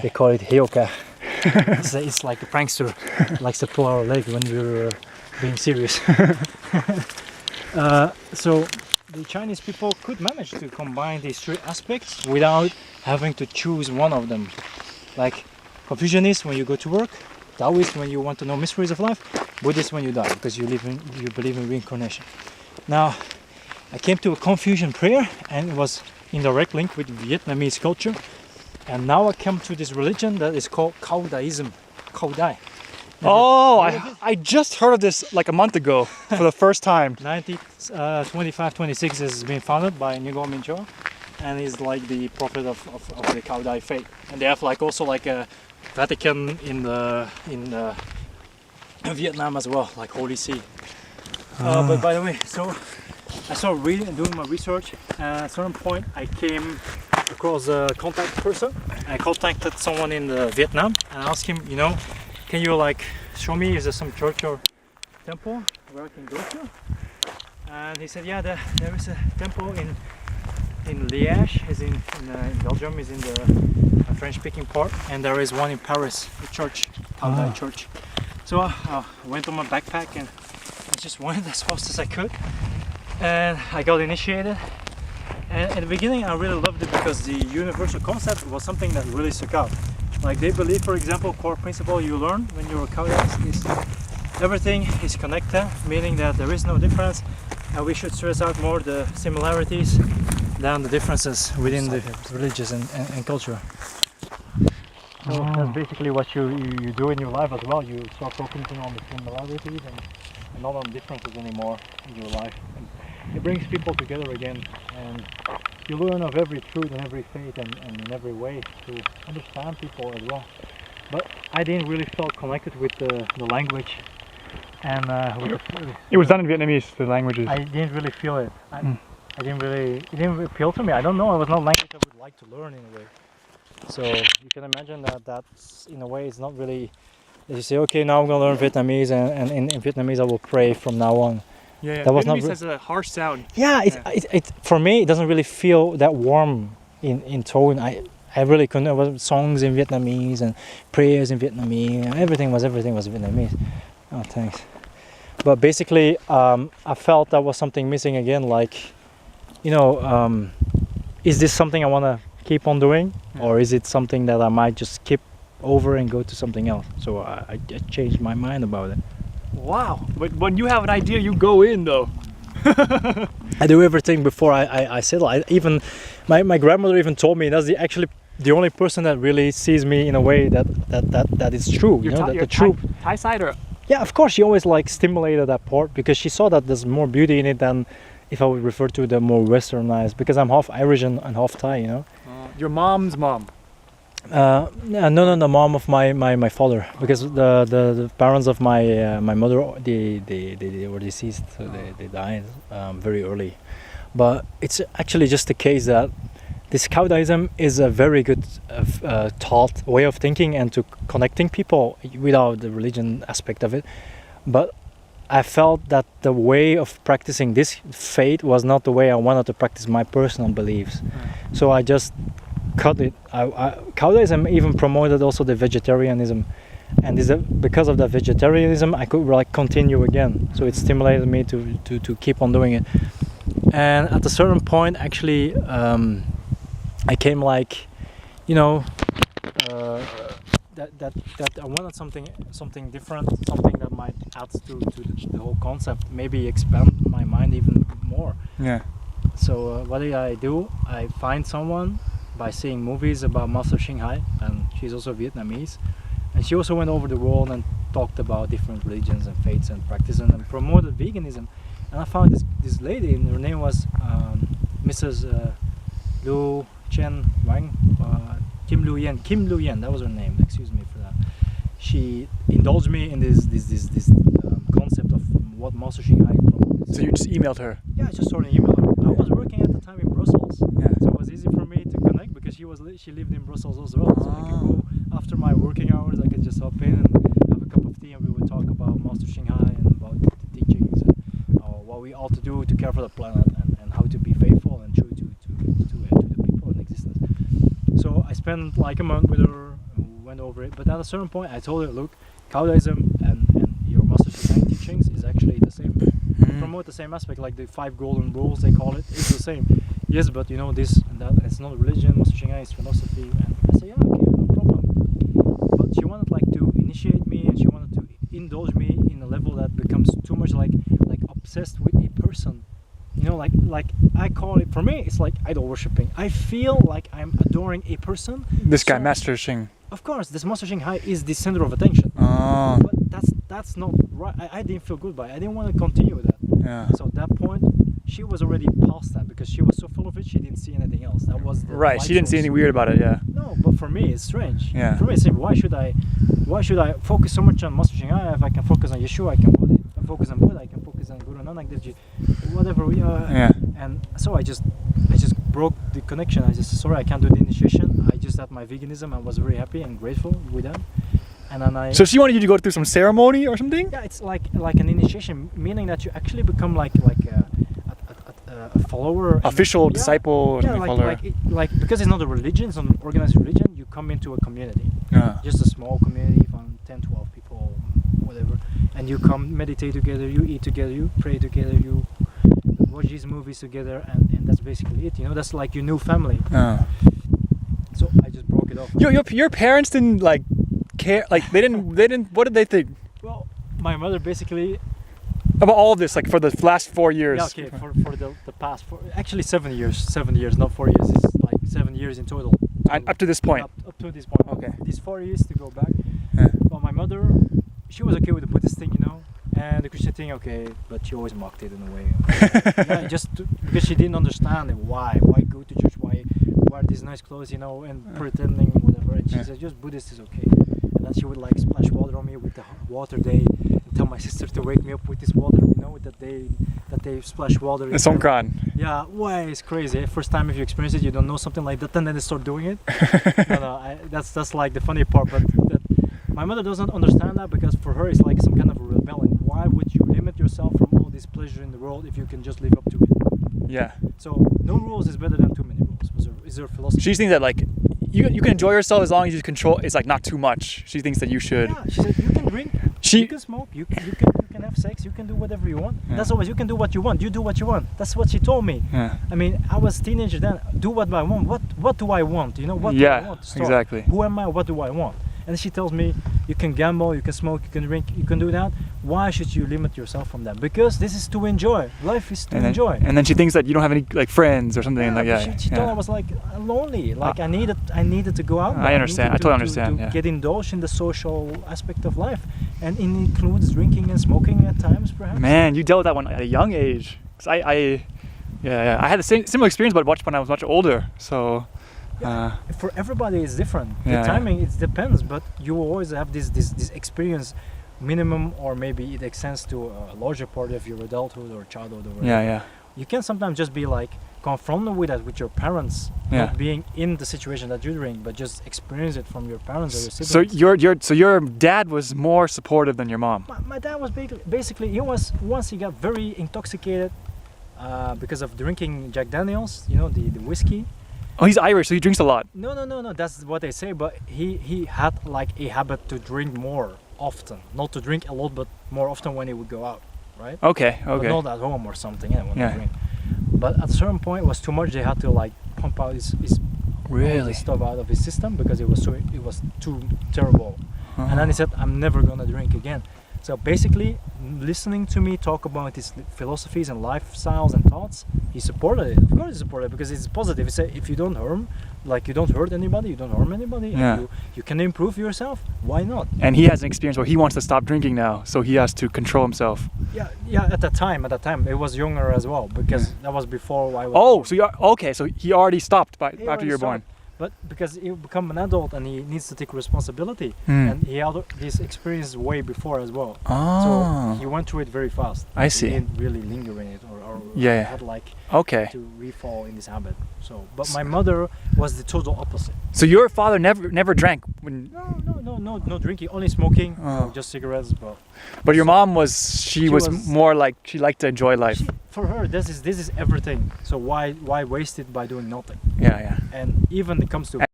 They call it Heyoka. It's like a prankster, likes to pull our leg when we're being serious. So the Chinese people could manage to combine these three aspects without having to choose one of them. Like Confucianist when you go to work, Taoist when you want to know mysteries of life, Buddhist when you die because you believe in reincarnation. Now, I came to a Confucian prayer and it was in direct link with Vietnamese culture. And now I come to this religion that is called Caodaism. Caodai. Oh, I just heard of this like a month ago for the first time. 1925-26 has been founded by Ngo Minh-cho, and he's like the prophet of the Caodai faith. And they have like also like a Vatican in Vietnam as well, like Holy See. But by the way, so I started reading and doing my research, and at a certain point I came across a contact person. I contacted someone in Vietnam and I asked him, you know, can you like show me if there's some church or temple where I can go to? And he said, yeah, there is a temple in Liège, is in Belgium, is in the French-speaking part, and there is one in Paris, a church, Caodai church. So I went on my backpack and I just went as fast as I could, and I got initiated. And at the beginning I really loved it because the universal concept was something that really stuck out. Like they believe, for example, core principle you learn when you're a Caodaist is everything is connected, meaning that there is no difference, and we should stress out more the similarities than the differences within the religious and culture. So that's basically what you do in your life as well. You start focusing on the similarities and not on differences anymore in your life. And it brings people together again, and you learn of every truth and every faith and in every way to understand people as well. But I didn't really feel connected with the language, and it was done in Vietnamese, the languages. I didn't really feel it. It didn't really appeal to me. I don't know, it was not language I would like to learn in a way. So you can imagine that's in a way it's not really that you say, okay, now I'm gonna learn Vietnamese, and in Vietnamese I will pray from now on. Yeah, that was Vietnamese has a harsh sound. Yeah, it for me it doesn't really feel that warm in tone. I really couldn't. There was songs in Vietnamese and prayers in Vietnamese. Everything was Vietnamese. Oh, thanks. But basically, I felt that was something missing again. Like, you know, is this something I want to keep on doing, or is it something that I might just skip over and go to something else? So I changed my mind about it. Wow, but when you have an idea, you go in though. I do everything before I settle. Even my grandmother even told me that's actually the only person that really sees me in a way that is true. You know, the true Thai side, or yeah, of course she always like stimulated that part because she saw that there's more beauty in it than if I would refer to the more westernized, because I'm half Irish and half Thai, you know. Your mom's mom. No, the mom of my father, because the parents of my mother they were deceased, so they died very early. But it's actually just the case that this Caodaism is a very good thought way of thinking and to connecting people without the religion aspect of it. But I felt that the way of practicing this faith was not the way I wanted to practice my personal beliefs. So I just cut it. Caodaism even promoted also the vegetarianism, and because of the vegetarianism I could like continue again. So it stimulated me to keep on doing it. And at a certain point, actually, I came like, you know, that I wanted something different, something that might add to the whole concept, maybe expand my mind even more. Yeah. So what did I do? I find someone by seeing movies about Master Ching Hai, and she's also Vietnamese, and she also went over the world and talked about different religions and faiths and practices and promoted veganism. And I found this lady, and her name was Mrs. Lu Chen Wang, Kim Lu Yen, that was her name, excuse me for that. She indulged me in this concept of what Master Ching Hai promoted. So you just emailed her? Yeah, I just started emailing her. I was working at the time in Brussels, yeah. So it was easy for me to connect because she lived in Brussels as well. So I could go after my working hours, I could just hop in and have a cup of tea, and we would talk about Master Ching Hai and about the teachings and what we ought to do to care for the planet and how to be faithful and true to the people in existence. So So I spent like a month with her, went over it. But at a certain point, I told her, look, Caodaism and your Master Shang teachings is actually the same. Promote the same aspect, like the 5 golden rules they call it. It's the same. Yes, but you know this and that. It's not religion. Master Shang is philosophy. And I say, yeah, okay, no problem. But she wanted like to initiate me, and she wanted to indulge me in a level that becomes too much like obsessed with a person. You know, like I call it, for me, it's like idol worshipping. I feel like I'm adoring a person. This guy, Master Shing. Of course, this Master Shing Hai is the center of attention. Oh. But that's not right. I didn't feel good by it. I didn't want to continue with that. Yeah. So at that point, she was already past that because she was so full of it. She didn't see anything else. That was the Right. She didn't see anything weird about it. Yeah. No, but for me, it's strange. Yeah. For me, it's like, why should I focus so much on Master Shing Hai if I can focus on Yeshua? I can focus on Buddha. I can focus on Guru Nanak Dev Ji, whatever we are. Yeah. And so I just broke the connection. I just sorry I can't do the initiation. I just had my veganism. I was very happy and grateful with that. And then So she wanted you to go through some ceremony or something? yeah, it's like an initiation, meaning that you actually become like a follower, Official disciple or yeah, something. Follower. like because it's not a religion, it's not an organized religion. You come into a community, Yeah. just a small community from 10, 12 people, whatever, and you come meditate together, you eat together, you pray together, you watch these movies together, and that's basically it. You know, that's like your new family. So I just broke it off. Your parents didn't like care, like they didn't. What did they think Well, my mother basically. about all of this? Like for the last 4 years. Yeah, okay, for the past actually 7 years, not 4 years. It's like 7 years in total. Up to this point. Up to this point. Okay. These 4 years to go back. Yeah. Well, my mother, she was okay with the Buddhist thing, you know, and the Christian thing, okay, but she always mocked it in a way. Yeah, because she didn't understand it. Why go to church? Why wear these nice clothes, you know, and pretending whatever. And she said, just Buddhist is okay. And then she would like splash water on me with the water day, and tell my sister to wake me up with this water, you know, that they splash water. The Songkran. Yeah, why it's crazy. First time if you experience it, you don't know something like that, and then they start doing it. That's like the funny part. But my mother doesn't understand that because for her it's like some kind of a rebellion. Why would you limit yourself from all this pleasure in the world if you can just live up to it? Yeah. So no rules is better than too many rules. Is there philosophy? She thinks that like you can enjoy yourself as long as you control. It's like not too much. She thinks that you should. Yeah, she said you can drink, you can smoke, you can have sex, you can do whatever you want. Yeah. That's always you can do what you want. You do what you want. That's what she told me. Yeah. I mean, I was a teenager then. Do what I want. What do I want? You know what? Do I want to start? Exactly. Who am I? What do I want? And she tells me, you can gamble, you can smoke, you can drink, you can do that. Why should you limit yourself from that? Because this is to enjoy. Life is to enjoy. And then she thinks that you don't have any like friends or something like that. She thought I was like lonely. Like I needed to go out. I understand. I totally understand. To get indulged in the social aspect of life, and it includes drinking and smoking at times, perhaps. Man, you dealt with that one at a young age. 'Cause I had the similar experience, but watched when I was much older. So. For everybody it's different. Yeah, The timing it depends, but you will always have this experience, minimum, or maybe it extends to a larger part of your adulthood or childhood or whatever. Yeah. You can sometimes just be like confronted with that with your parents, not being in the situation that you're in, but just experience it from your parents or your siblings. So your dad was more supportive than your mom. My dad was basically he was once he got very intoxicated because of drinking Jack Daniels, you know, the whiskey. Oh, he's Irish, so he drinks a lot. No. That's what they say. But he had like a habit to drink more often, not to drink a lot, but more often when he would go out, right? Okay. But not at home or something. Yeah, when Yeah. they drink. But at a certain point, it was too much. They had to like pump out his Really? stuff out of his system because it was too terrible. And then he said, "I'm never gonna drink again." So basically, listening to me talk about his philosophies and lifestyles and thoughts, he supported it. Of course, he supported it because it's positive. He said, if you don't hurt anybody, you don't harm anybody, and you can improve yourself. Why not? And he has an experience where he wants to stop drinking now, so he has to control himself. Yeah. At that time, it was younger as well because that was before I was. Oh, so he already stopped after you were born. But because he become an adult and he needs to take responsibility, Hmm. and he had this experience way before as well. Oh. So he went through it very fast. I see. He didn't really linger in it or Yeah. had like Okay. to refall in this habit. So, but my mother was the total opposite. So your father never drank when. No drinking, only smoking, you know, Oh. just cigarettes. But your mom she was more like she liked to enjoy life. For her, this is everything. So why waste it by doing nothing? Yeah. And even when it comes to